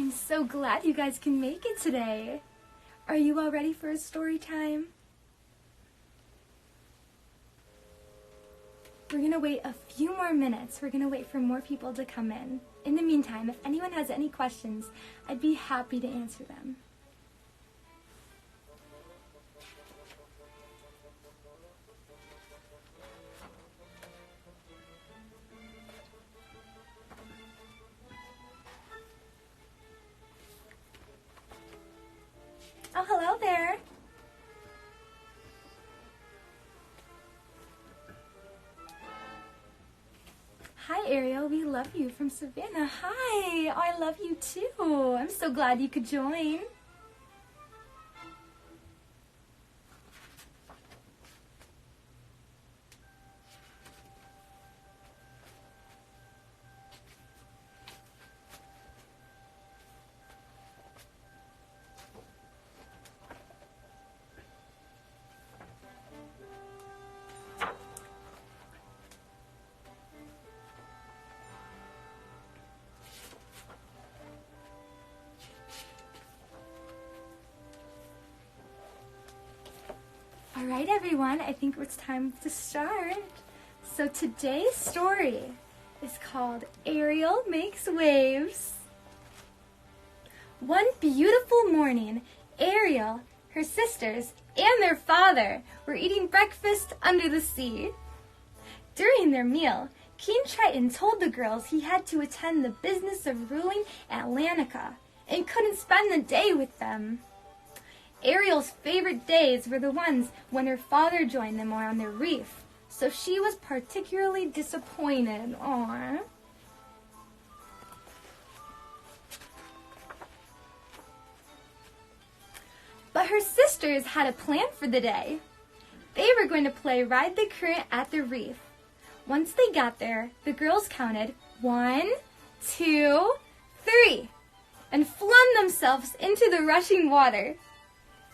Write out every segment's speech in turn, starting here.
I'm so glad you guys can make it today. Are you all ready for a story time? We're going to wait a few more minutes. We're going to wait for more people to come in. In the meantime, if anyone has any questions, I'd be happy to answer them. Oh, hello there. Hi, Ariel. We love you from Savannah. Hi. Oh, I love you too. I'm so glad you could join. All right, everyone, I think it's time to start. So today's story is called Ariel Makes Waves. One beautiful morning, Ariel, her sisters, and their father were eating breakfast under the sea. During their meal, King Triton told the girls he had to attend the business of ruling Atlantica and couldn't spend the day with them. Ariel's favorite days were the ones when her father joined them on the reef, so she was particularly disappointed. Aww. But her sisters had a plan for the day. They were going to play Ride the Current at the reef. Once they got there, the girls counted 1, 2, 3, and flung themselves into the rushing water.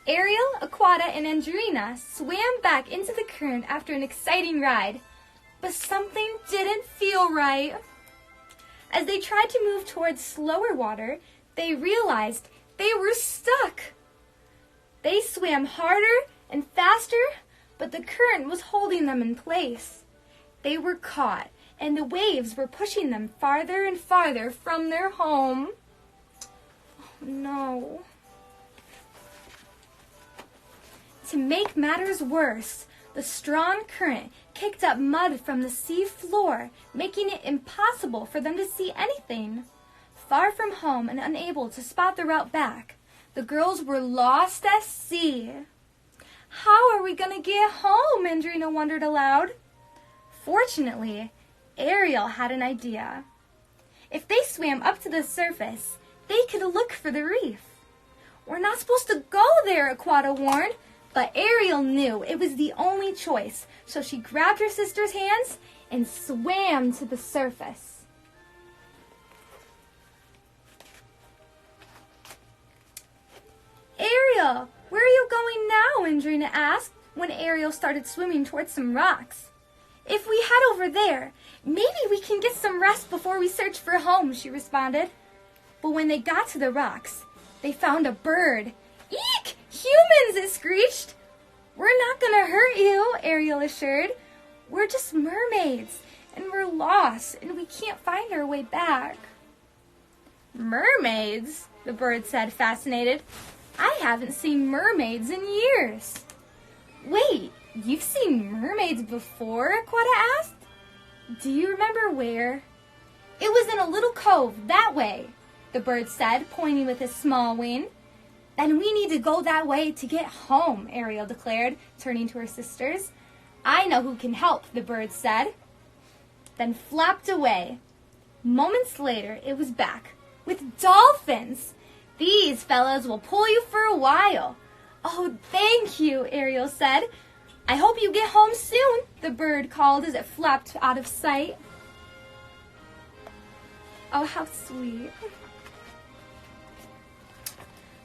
Ariel, Aquata, and Andrina swam back into the current after an exciting ride, but something didn't feel right. As they tried to move towards slower water, they realized they were stuck. They swam harder and faster, but the current was holding them in place. They were caught, and the waves were pushing them farther and farther from their home. Oh, no. To make matters worse, the strong current kicked up mud from the sea floor, making it impossible for them to see anything. Far from home and unable to spot the route back, the girls were lost at sea. How are we going to get home? Andrina wondered aloud. Fortunately, Ariel had an idea. If they swam up to the surface, they could look for the reef. We're not supposed to go there, Aquata warned. But Ariel knew it was the only choice, so she grabbed her sister's hands and swam to the surface. Ariel, where are you going now? Andrina asked when Ariel started swimming towards some rocks. If we head over there, maybe we can get some rest before we search for home, she responded. But when they got to the rocks, they found a bird. Eek! Humans, it screeched. We're not going to hurt you, Ariel assured. We're just mermaids, and we're lost, and we can't find our way back. Mermaids? The bird said, fascinated. I haven't seen mermaids in years. Wait, you've seen mermaids before? Aquata asked. Do you remember where? It was in a little cove that way, the bird said, pointing with his small wing. Then we need to go that way to get home, Ariel declared, turning to her sisters. I know who can help, the bird said, then flapped away. Moments later, it was back with dolphins. These fellows will pull you for a while. Oh, thank you, Ariel said. I hope you get home soon, the bird called as it flapped out of sight. Oh, how sweet.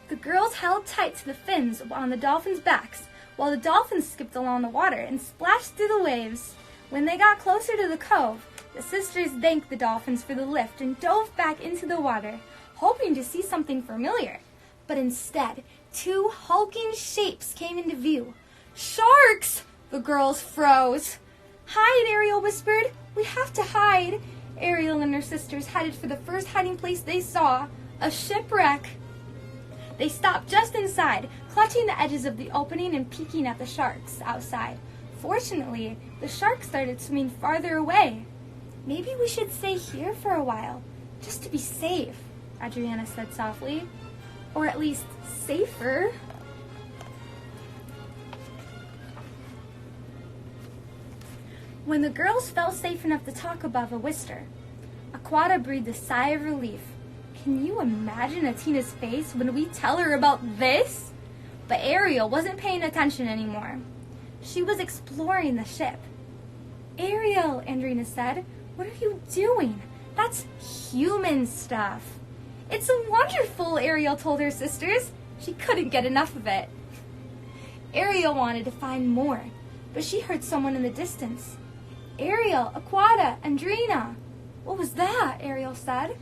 The girls held tight to the fins on the dolphins' backs, while the dolphins skipped along the water and splashed through the waves. When they got closer to the cove, The sisters thanked the dolphins for the lift and dove back into the water, hoping to see something familiar. But instead, two hulking shapes came into view. Sharks! The girls froze. Hide, Ariel whispered. We have to hide. Ariel and her sisters headed for the first hiding place they saw, a shipwreck. They stopped just inside, clutching the edges of the opening and peeking at the sharks outside. Fortunately, the sharks started swimming farther away. Maybe we should stay here for a while, just to be safe, Adriana said softly. Or at least safer. When the girls felt safe enough to talk above a whisper, Aquata breathed a sigh of relief. Can you imagine Atina's face when we tell her about this? But Ariel wasn't paying attention anymore. She was exploring the ship. Ariel, Andrina said, what are you doing? That's human stuff. It's wonderful, Ariel told her sisters. She couldn't get enough of it. Ariel wanted to find more, but she heard someone in the distance. Ariel, Aquata, Andrina. What was that? Ariel said.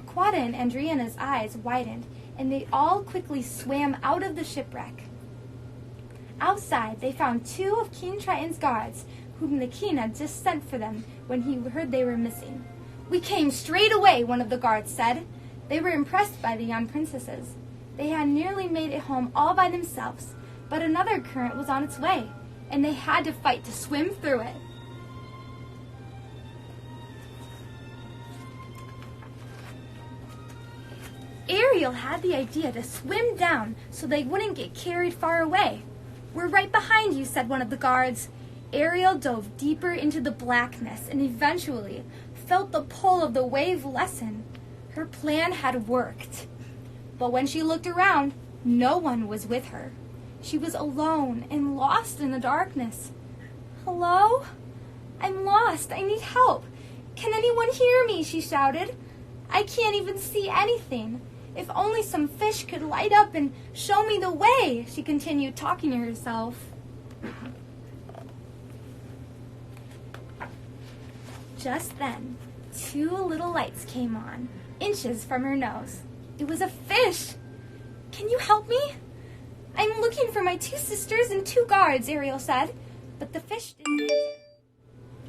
Aquata and Andrina's eyes widened, and they all quickly swam out of the shipwreck. Outside, they found two of King Triton's guards, whom the king had just sent for them when he heard they were missing. We came straight away, one of the guards said. They were impressed by the young princesses. They had nearly made it home all by themselves, but another current was on its way, and they had to fight to swim through it. Ariel had the idea to swim down so they wouldn't get carried far away. We're right behind you, said one of the guards. Ariel dove deeper into the blackness and eventually felt the pull of the wave lessen. Her plan had worked. But when she looked around, no one was with her. She was alone and lost in the darkness. Hello? I'm lost. I need help. Can anyone hear me? She shouted. I can't even see anything. If only some fish could light up and show me the way, she continued, talking to herself. Just then, two little lights came on, inches from her nose. It was a fish. Can you help me? I'm looking for my two sisters and two guards, Ariel said, but the fish didn't answer.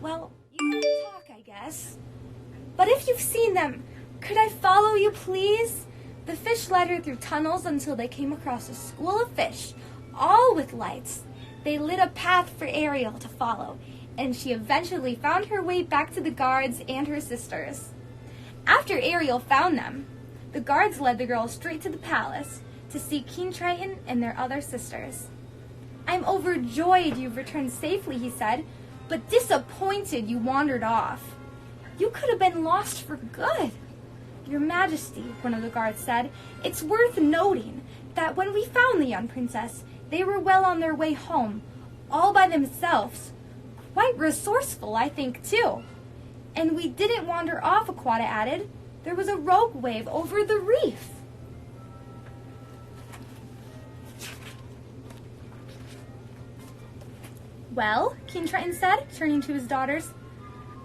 Well, you can talk, I guess. But if you've seen them, could I follow you, please? The fish led her through tunnels until they came across a school of fish, all with lights. They lit a path for Ariel to follow, and she eventually found her way back to the guards and her sisters. After Ariel found them, the guards led the girls straight to the palace to see King Triton and their other sisters. I'm overjoyed you've returned safely, he said, but disappointed you wandered off. You could have been lost for good. Your Majesty, one of the guards said, it's worth noting that when we found the young princess, they were well on their way home, all by themselves. Quite resourceful, I think, too. And we didn't wander off, Aquata added. There was a rogue wave over the reef. Well, King Triton said, turning to his daughters,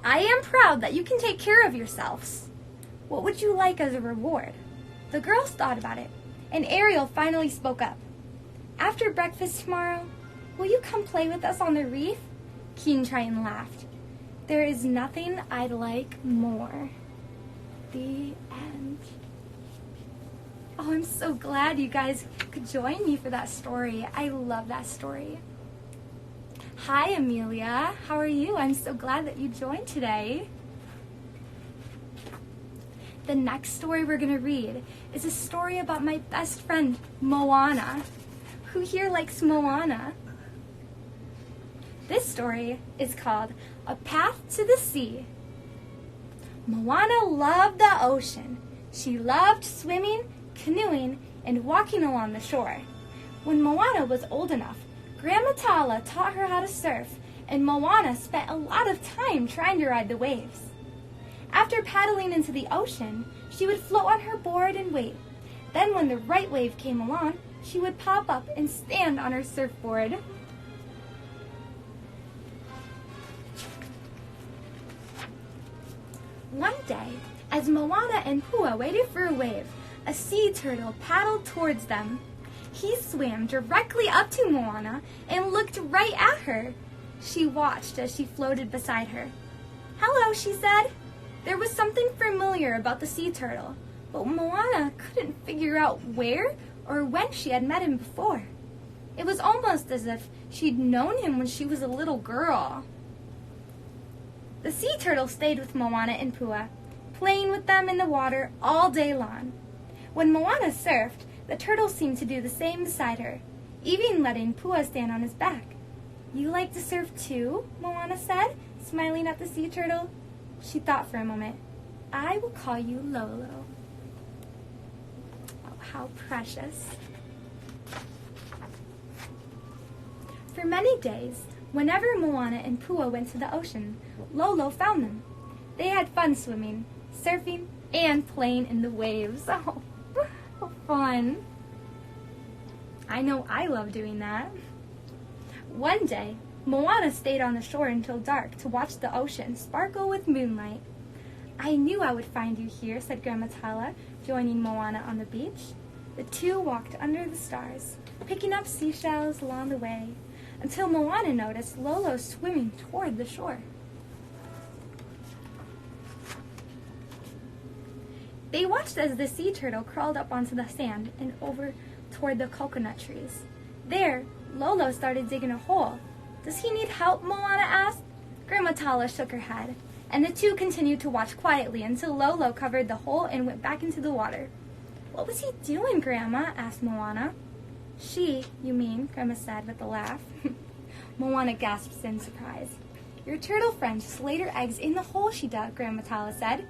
I am proud that you can take care of yourselves. What would you like as a reward? The girls thought about it, and Ariel finally spoke up. After breakfast tomorrow, will you come play with us on the reef? King Triton laughed. There is nothing I'd like more. The end. Oh, I'm so glad you guys could join me for that story. I love that story. Hi, Amelia. How are you? I'm so glad that you joined today. The next story we're going to read is a story about my best friend, Moana. Who here likes Moana? This story is called A Path to the Sea. Moana loved the ocean. She loved swimming, canoeing, and walking along the shore. When Moana was old enough, Grandma Tala taught her how to surf, and Moana spent a lot of time trying to ride the waves. After paddling into the ocean, she would float on her board and wait. Then when the right wave came along, she would pop up and stand on her surfboard. day, as Moana and Pua waited for a wave, a sea turtle paddled towards them. He swam directly up to Moana and looked right at her. She watched as she floated beside her. "Hello," she said. There was something familiar about the sea turtle, but Moana couldn't figure out where or when she had met him before. It was almost as if she'd known him when she was a little girl. The sea turtle stayed with Moana and Pua, playing with them in the water all day long. When Moana surfed, the turtle seemed to do the same beside her, even letting Pua stand on his back. "You like to surf too?" Moana said, smiling at the sea turtle. She thought for a moment. "I will call you Lolo." Oh, how precious. For many days, whenever Moana and Pua went to the ocean, Lolo found them. They had fun swimming, surfing, and playing in the waves. Oh, how fun. I know I love doing that. One day, Moana stayed on the shore until dark to watch the ocean sparkle with moonlight. "I knew I would find you here," said Grandma Tala, joining Moana on the beach. The two walked under the stars, picking up seashells along the way, until Moana noticed Lolo swimming toward the shore. They watched as the sea turtle crawled up onto the sand and over toward the coconut trees. There, Lolo started digging a hole. "Does he need help?" Moana asked. Grandma Tala shook her head, and the two continued to watch quietly until Lolo covered the hole and went back into the water. "What was he doing, Grandma?" asked Moana. "She, you mean," Grandma said with a laugh. Moana gasped in surprise. "Your turtle friend just laid her eggs in the hole she dug," Grandma Tala said.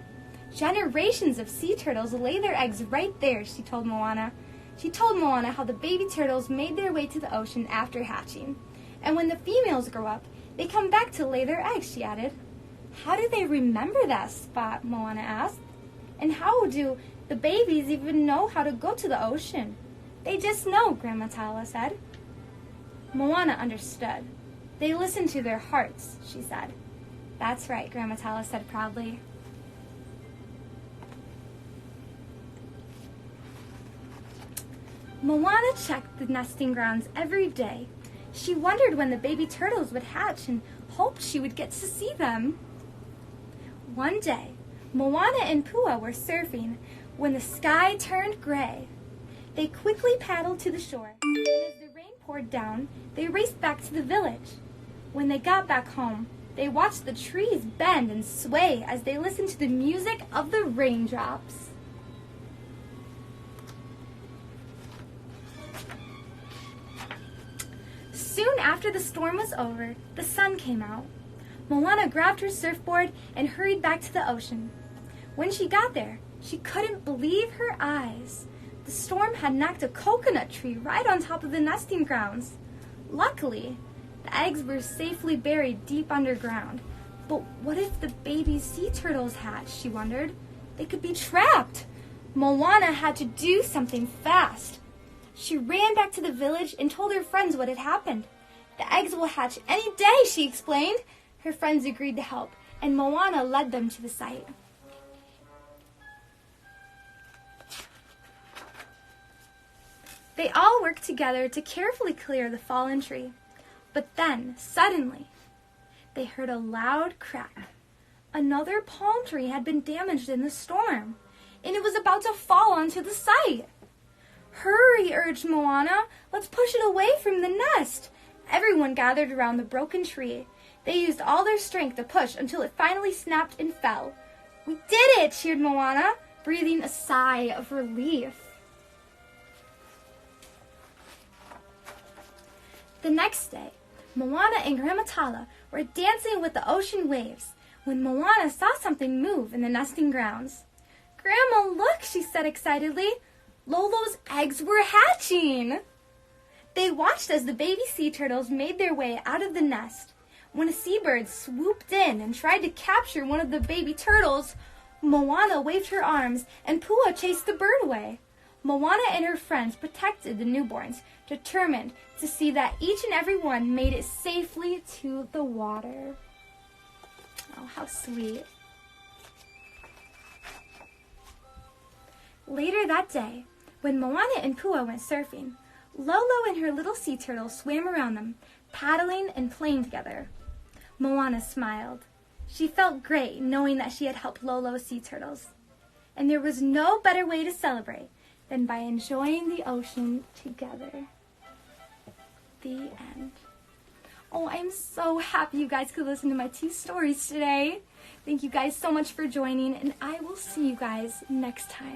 "Generations of sea turtles lay their eggs right there," she told Moana. She told Moana how the baby turtles made their way to the ocean after hatching. "And when the females grow up, they come back to lay their eggs," she added. "How do they remember that spot?" Moana asked. "And how do the babies even know how to go to the ocean?" "They just know," Grandma Tala said. Moana understood. "They listen to their hearts," she said. "That's right," Grandma Tala said proudly. Moana checked the nesting grounds every day. She wondered when the baby turtles would hatch and hoped she would get to see them. One day, Moana and Pua were surfing when the sky turned gray. They quickly paddled to the shore, and as the rain poured down, they raced back to the village. When they got back home, they watched the trees bend and sway as they listened to the music of the raindrops. Soon after the storm was over, the sun came out. Moana grabbed her surfboard and hurried back to the ocean. When she got there, she couldn't believe her eyes. The storm had knocked a coconut tree right on top of the nesting grounds. Luckily, the eggs were safely buried deep underground. But what if the baby sea turtles hatched, she wondered. They could be trapped. Moana had to do something fast. She ran back to the village and told her friends what had happened. "The eggs will hatch any day," she explained. Her friends agreed to help, and Moana led them to the site. They all worked together to carefully clear the fallen tree. But then, suddenly, they heard a loud crack. Another palm tree had been damaged in the storm, and it was about to fall onto the site. "Hurry," urged Moana. "Let's push it away from the nest." Everyone gathered around the broken tree. They used all their strength to push until it finally snapped and fell. "We did it!" cheered Moana, breathing a sigh of relief. The next day, Moana and Grandma Tala were dancing with the ocean waves when Moana saw something move in the nesting grounds. "Grandma, look," she said excitedly. Lolo's eggs were hatching. They watched as the baby sea turtles made their way out of the nest. When a seabird swooped in and tried to capture one of the baby turtles, Moana waved her arms and Pua chased the bird away. Moana and her friends protected the newborns, determined to see that each and every one made it safely to the water. Oh, how sweet. Later that day, when Moana and Pua went surfing, Lolo and her little sea turtle swam around them, paddling and playing together. Moana smiled. She felt great knowing that she had helped Lolo's sea turtles. And there was no better way to celebrate than by enjoying the ocean together. The end. Oh, I'm so happy you guys could listen to my 2 stories today. Thank you guys so much for joining, and I will see you guys next time.